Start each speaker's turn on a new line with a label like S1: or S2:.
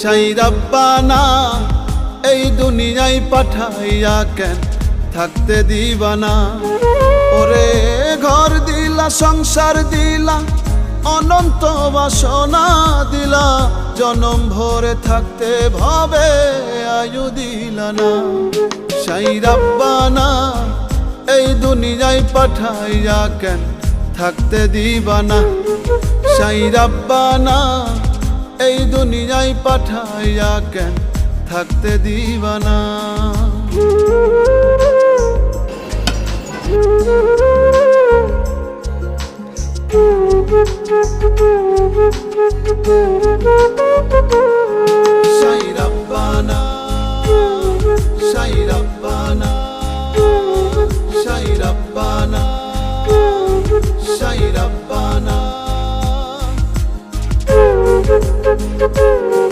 S1: সাই রাব্বানা এই দুনিয়ায় পাঠাইয়া কেন থাকতে দিবানা। ওরে ঘর দিলা, সংসার দিলা, অনন্ত বাসনা দিলা, জনম ভরে থাকতে ভাবে আয়ু দিলা না। সাই রাব্বানা এই দুনিয়ায় পাঠাইয়া কেন থাকতে দিবানা। সাই রাব্বানা এই দুনিয়ায় পাঠাইয়া কেন থাকতে দিবানা।
S2: Thank you.